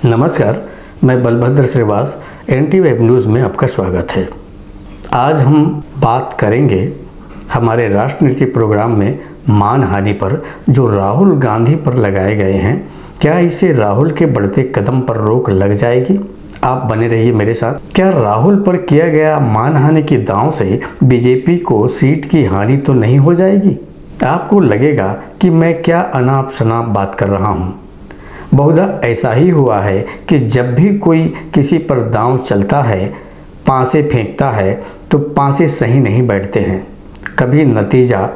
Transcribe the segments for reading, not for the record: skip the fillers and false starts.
नमस्कार, मैं Balbhadra Shrivas NT web news में आपका स्वागत है। आज हम बात करेंगे हमारे राष्ट्रनीति प्रोग्राम में मानहानि पर जो राहुल गांधी पर लगाए गए हैं। क्या इससे राहुल के बढ़ते कदम पर रोक लग जाएगी? आप बने रहिए मेरे साथ। क्या राहुल पर किया गया मानहानि के दांव से बीजेपी को सीट की हानि तो नहीं हो जाएगी? आपको लगेगा कि मैं क्या अनाप शनाप बात कर रहा हूँ। बहुधा ऐसा ही हुआ है कि जब भी कोई किसी पर दांव चलता है, पांसे फेंकता है तो पांसे सही नहीं बैठते हैं, कभी नतीजा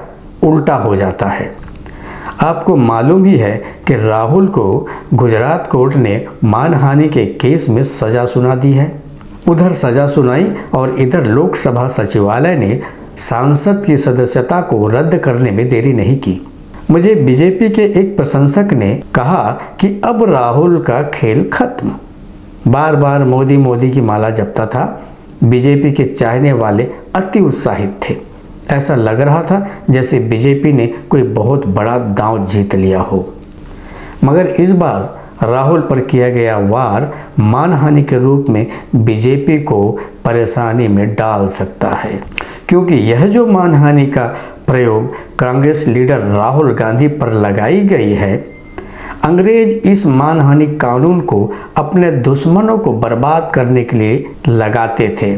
उल्टा हो जाता है। आपको मालूम ही है कि राहुल को गुजरात कोर्ट ने मानहानि के केस में सज़ा सुना दी है। उधर सज़ा सुनाई और इधर लोकसभा सचिवालय ने सांसद की सदस्यता को रद्द करने में देरी नहीं की। मुझे बीजेपी के एक प्रशंसक ने कहा कि अब राहुल का खेल खत्म। बार बार मोदी मोदी की माला जपता था। बीजेपी के चाहने वाले अति उत्साहित थे। ऐसा लग रहा था जैसे बीजेपी ने कोई बहुत बड़ा दांव जीत लिया हो। मगर इस बार राहुल पर किया गया वार मानहानि के रूप में बीजेपी को परेशानी में डाल सकता है, क्योंकि यह जो मानहानि का प्रयोग कांग्रेस लीडर राहुल गांधी पर लगाई गई है, अंग्रेज इस मानहानि कानून को अपने दुश्मनों को बर्बाद करने के लिए लगाते थे।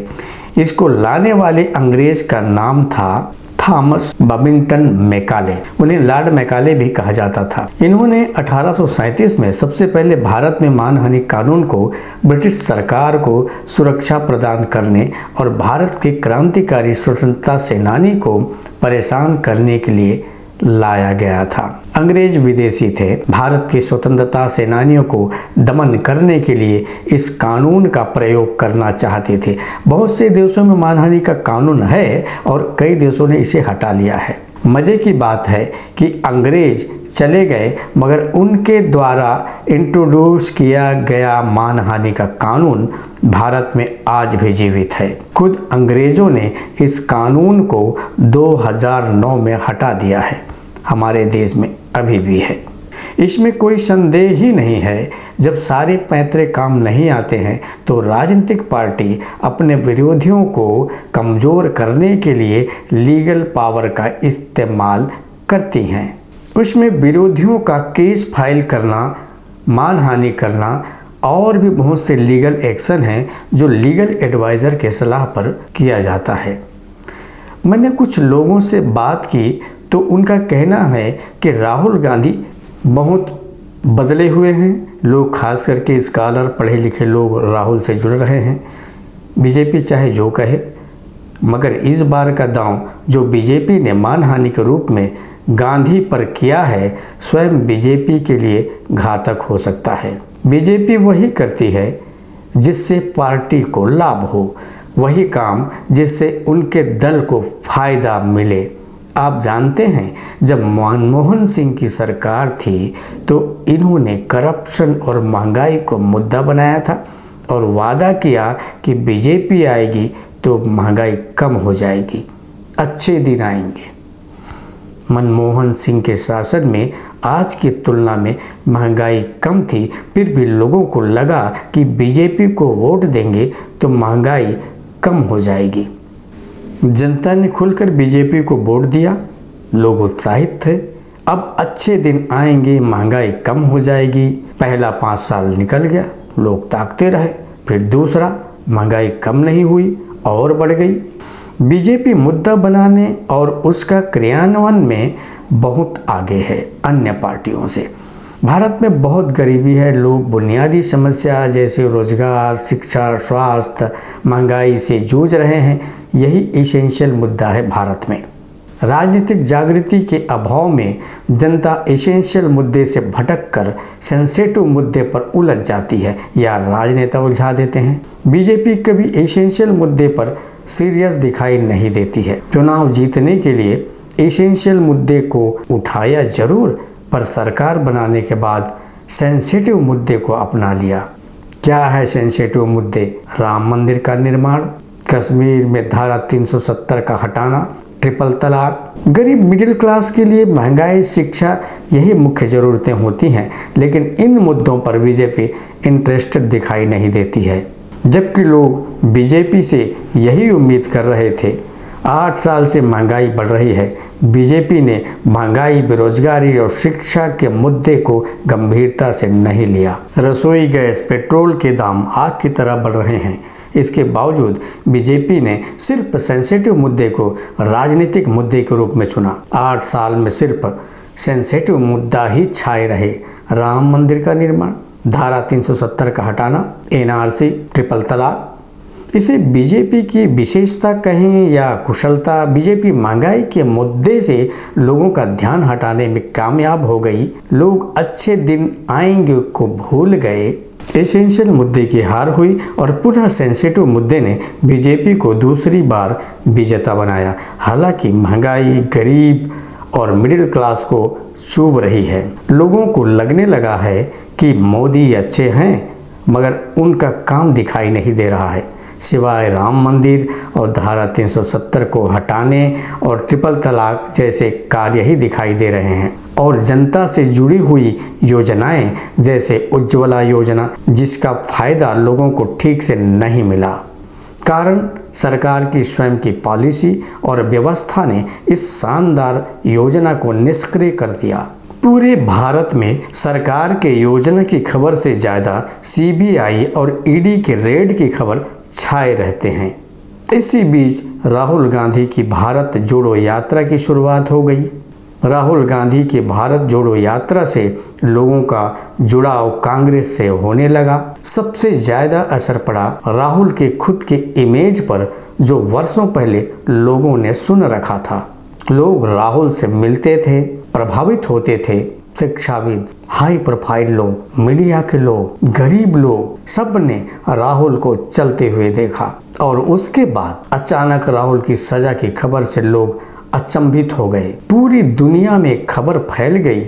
इसको लाने वाले अंग्रेज का नाम था थॉमस बबिंगटन मैकाले। उन्हें लॉर्ड मैकाले भी कहा जाता था। इन्होंने 1837 में सबसे पहले भारत में मानहानि कानून को ब्रिटिश सरकार को सुरक्षा प्रदान करने और भारत के क्रांतिकारी स्वतंत्रता सेनानी को परेशान करने के लिए लाया गया था। अंग्रेज विदेशी थे। भारत के स्वतंत्रता सेनानियों को दमन करने के लिए इस कानून का प्रयोग करना चाहते थे। बहुत से देशों में मानहानि का कानून है और कई देशों ने इसे हटा लिया है। मज़े की बात है कि अंग्रेज चले गए, मगर उनके द्वारा इंट्रोड्यूस किया गया मानहानि का कानून भारत में आज भी जीवित है। खुद अंग्रेजों ने इस कानून को 2009 में हटा दिया है। हमारे देश में अभी भी है। इसमें कोई संदेह ही नहीं है। जब सारे पैतरे काम नहीं आते हैं तो राजनीतिक पार्टी अपने विरोधियों को कमज़ोर करने के लिए लीगल पावर का इस्तेमाल करती हैं। उसमें विरोधियों का केस फाइल करना, मानहानि करना और भी बहुत से लीगल एक्शन हैं जो लीगल एडवाइज़र के सलाह पर किया जाता है। मैंने कुछ लोगों से बात की तो उनका कहना है कि राहुल गांधी बहुत बदले हुए हैं। लोग खास करके स्कॉलर पढ़े लिखे लोग राहुल से जुड़ रहे हैं। बीजेपी चाहे जो कहे, मगर इस बार का दांव जो बीजेपी ने मानहानि के रूप में गांधी पर किया है, स्वयं बीजेपी के लिए घातक हो सकता है। बीजेपी वही करती है जिससे पार्टी को लाभ हो, वही काम जिससे उनके दल को फायदा मिले। आप जानते हैं, जब मनमोहन सिंह की सरकार थी तो इन्होंने करप्शन और महंगाई को मुद्दा बनाया था और वादा किया कि बीजेपी आएगी तो महंगाई कम हो जाएगी, अच्छे दिन आएंगे। मनमोहन सिंह के शासन में आज की तुलना में महंगाई कम थी, फिर भी लोगों को लगा कि बीजेपी को वोट देंगे तो महंगाई कम हो जाएगी। जनता ने खुलकर बीजेपी को वोट दिया। लोग उत्साहित थे। अब अच्छे दिन आएंगे, महंगाई कम हो जाएगी। पहला 5 साल निकल गया, लोग ताकते रहे। फिर दूसरा, महंगाई कम नहीं हुई और बढ़ गई। बीजेपी मुद्दा बनाने और उसका क्रियान्वयन में बहुत आगे है अन्य पार्टियों से। भारत में बहुत गरीबी है। लोग बुनियादी समस्या जैसे रोजगार, शिक्षा, स्वास्थ्य, महंगाई से जूझ रहे हैं। यही एसेंशियल मुद्दा है भारत में। राजनीतिक जागृति के अभाव में जनता एसेंशियल मुद्दे से भटककर सेंसिटिव मुद्दे पर उलझ जाती है या राजनेता उलझा देते हैं। बीजेपी कभी एसेंशियल मुद्दे पर सीरियस दिखाई नहीं देती है। चुनाव जीतने के लिए एसेंशियल मुद्दे को उठाया जरूर, पर सरकार बनाने के बाद सेंसिटिव मुद्दे को अपना लिया। क्या है सेंसिटिव मुद्दे? राम मंदिर का निर्माण, कश्मीर में धारा 370 का हटाना, ट्रिपल तलाक। गरीब मिडिल क्लास के लिए महंगाई, शिक्षा यही मुख्य ज़रूरतें होती हैं, लेकिन इन मुद्दों पर बीजेपी इंटरेस्टेड दिखाई नहीं देती है, जबकि लोग बीजेपी से यही उम्मीद कर रहे थे। 8 साल से महंगाई बढ़ रही है। बीजेपी ने महंगाई, बेरोजगारी और शिक्षा के मुद्दे को गंभीरता से नहीं लिया। रसोई गैस, पेट्रोल के दाम आग की तरह बढ़ रहे हैं। इसके बावजूद बीजेपी ने सिर्फ सेंसिटिव मुद्दे को राजनीतिक मुद्दे के रूप में चुना। 8 साल में सिर्फ सेंसिटिव मुद्दा ही छाए रहे। राम मंदिर का निर्माण, धारा 370 का हटाना, एनआरसी, ट्रिपल तलाक। इसे बीजेपी की विशेषता कहें या कुशलता, बीजेपी महंगाई के मुद्दे से लोगों का ध्यान हटाने में कामयाब हो गई। लोग अच्छे दिन आएंगे को भूल गए। एसेंशियल मुद्दे की हार हुई और पुनः सेंसिटिव मुद्दे ने बीजेपी को दूसरी बार विजेता बनाया। हालांकि महंगाई गरीब और मिडिल क्लास को चुभ रही है। लोगों को लगने लगा है कि मोदी अच्छे हैं, मगर उनका काम दिखाई नहीं दे रहा है, सिवाय राम मंदिर और धारा 370 को हटाने और ट्रिपल तलाक जैसे कार्य ही दिखाई दे रहे हैं। और जनता से जुड़ी हुई योजनाएं जैसे उज्ज्वला योजना, जिसका फायदा लोगों को ठीक से नहीं मिला। कारण सरकार की स्वयं की पॉलिसी और व्यवस्था ने इस शानदार योजना को निष्क्रिय कर दिया। पूरे भारत में सरकार के योजना की खबर से ज़्यादा सीबीआई और ईडी के रेड की खबर छाए रहते हैं। इसी बीच राहुल गांधी की भारत जोड़ो यात्रा की शुरुआत हो गई। राहुल गांधी की भारत जोड़ो यात्रा से लोगों का जुड़ाव कांग्रेस से होने लगा। सबसे ज़्यादा असर पड़ा राहुल के खुद के इमेज पर, जो वर्षों पहले लोगों ने सुन रखा था। लोग राहुल से मिलते थे, प्रभावित होते थे। शिक्षाविद, हाई प्रोफाइल लोग, मीडिया के लोग, गरीब लोग, सब ने राहुल को चलते हुए देखा। और उसके बाद अचानक राहुल की सजा की खबर से लोग अचंभित हो गए। पूरी दुनिया में खबर फैल गई,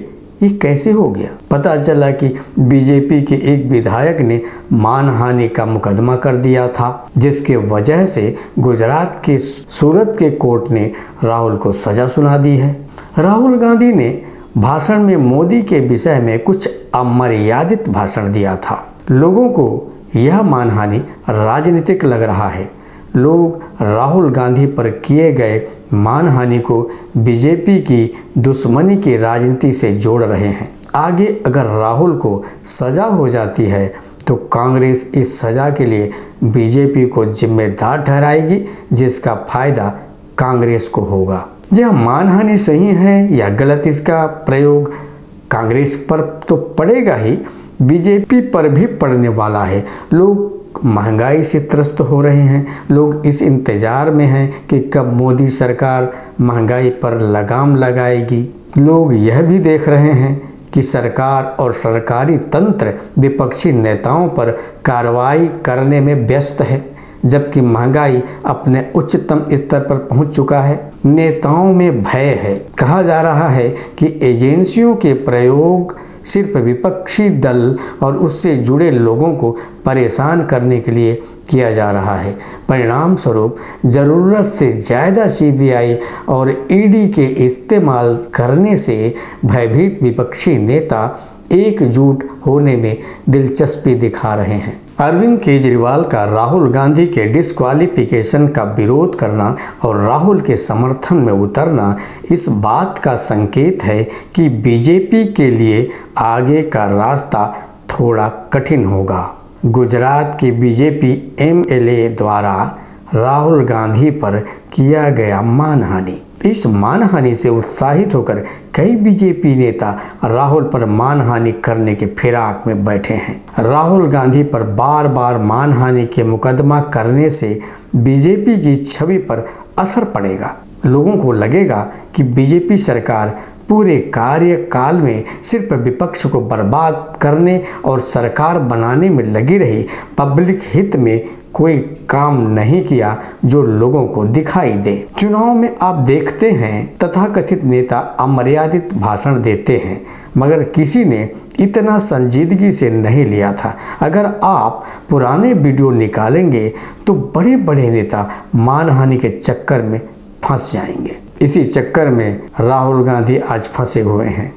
ये कैसे हो गया। पता चला कि बीजेपी के एक विधायक ने मानहानि का मुकदमा कर दिया था, जिसके वजह से गुजरात के सूरत के कोर्ट ने राहुल को सजा सुना दी है। राहुल गांधी ने भाषण में मोदी के विषय में कुछ अमर्यादित भाषण दिया था। लोगों को यह मानहानि राजनीतिक लग रहा है। लोग राहुल गांधी पर किए गए मानहानि को बीजेपी की दुश्मनी की राजनीति से जोड़ रहे हैं। आगे अगर राहुल को सजा हो जाती है तो कांग्रेस इस सजा के लिए बीजेपी को जिम्मेदार ठहराएगी, जिसका फायदा कांग्रेस को होगा। यह मानहानि सही है या गलत, इसका प्रयोग कांग्रेस पर तो पड़ेगा ही, बीजेपी पर भी पड़ने वाला है। लोग महंगाई से त्रस्त हो रहे हैं। लोग इस इंतजार में हैं कि कब मोदी सरकार महंगाई पर लगाम लगाएगी। लोग यह भी देख रहे हैं कि सरकार और सरकारी तंत्र विपक्षी नेताओं पर कार्रवाई करने में व्यस्त है, जबकि महंगाई अपने उच्चतम स्तर पर पहुंच चुका है। नेताओं में भय है। कहा जा रहा है कि एजेंसियों के प्रयोग सिर्फ विपक्षी दल और उससे जुड़े लोगों को परेशान करने के लिए किया जा रहा है। परिणाम स्वरूप ज़रूरत से ज़्यादा सीबीआई और ईडी के इस्तेमाल करने से भयभीत विपक्षी नेता एकजुट होने में दिलचस्पी दिखा रहे हैं। अरविंद केजरीवाल का राहुल गांधी के डिस्क्वालिफिकेशन का विरोध करना और राहुल के समर्थन में उतरना इस बात का संकेत है कि बीजेपी के लिए आगे का रास्ता थोड़ा कठिन होगा। गुजरात के बीजेपी एमएलए द्वारा राहुल गांधी पर किया गया मानहानि। इस मानहानि से उत्साहित होकर कई बीजेपी नेता राहुल पर मानहानि करने के फिराक में बैठे हैं। राहुल गांधी पर बार बार मानहानि के मुकदमा करने से बीजेपी की छवि पर असर पड़ेगा। लोगों को लगेगा कि बीजेपी सरकार पूरे कार्यकाल में सिर्फ विपक्ष को बर्बाद करने और सरकार बनाने में लगी रही, पब्लिक हित में कोई काम नहीं किया जो लोगों को दिखाई दे। चुनाव में आप देखते हैं तथाकथित नेता अमर्यादित भाषण देते हैं, मगर किसी ने इतना संजीदगी से नहीं लिया था। अगर आप पुराने वीडियो निकालेंगे तो बड़े बड़े नेता मानहानि के चक्कर में फंस जाएंगे। इसी चक्कर में राहुल गांधी आज फंसे हुए हैं।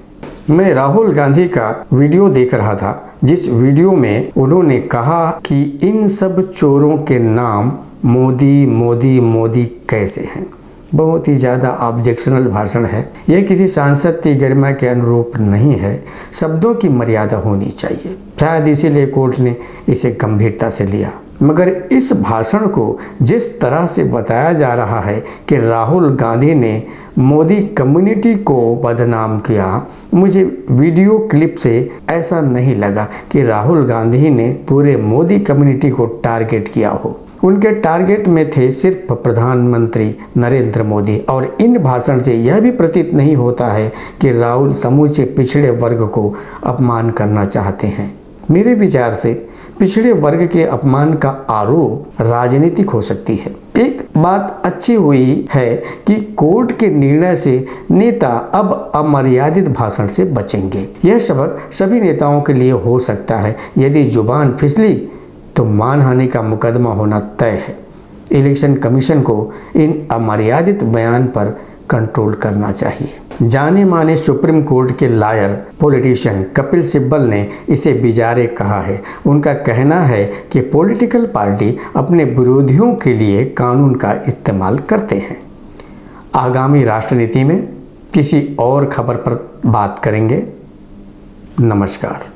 मैं राहुल गांधी का वीडियो देख रहा था, जिस वीडियो में उन्होंने कहा कि इन सब चोरों के नाम मोदी मोदी मोदी कैसे हैं। बहुत ही ज़्यादा ऑब्जेक्शनल भाषण है। यह किसी सांसद की गरिमा के अनुरूप नहीं है। शब्दों की मर्यादा होनी चाहिए। शायद इसीलिए कोर्ट ने इसे गंभीरता से लिया। मगर इस भाषण को जिस तरह से बताया जा रहा है कि राहुल गांधी ने मोदी कम्युनिटी को बदनाम किया, मुझे वीडियो क्लिप से ऐसा नहीं लगा कि राहुल गांधी ने पूरे मोदी कम्युनिटी को टारगेट किया हो। उनके टारगेट में थे सिर्फ प्रधानमंत्री नरेंद्र मोदी। और इन भाषण से यह भी प्रतीत नहीं होता है कि राहुल समूचे पिछड़े वर्ग को अपमान करना चाहते हैं। मेरे विचार से पिछड़े वर्ग के अपमान का आरोप राजनीतिक हो सकती है। एक बात अच्छी हुई है कि कोर्ट के निर्णय से नेता अब अमर्यादित भाषण से बचेंगे। यह सबक सभी नेताओं के लिए हो सकता है। यदि जुबान फिसली तो मानहानि का मुकदमा होना तय है। इलेक्शन कमीशन को इन अमर्यादित बयान पर कंट्रोल करना चाहिए। जाने माने सुप्रीम कोर्ट के लॉयर पॉलिटिशियन कपिल सिब्बल ने इसे बिजारे कहा है। उनका कहना है कि पॉलिटिकल पार्टी अपने विरोधियों के लिए कानून का इस्तेमाल करते हैं। आगामी राष्ट्रनीति में किसी और खबर पर बात करेंगे। नमस्कार।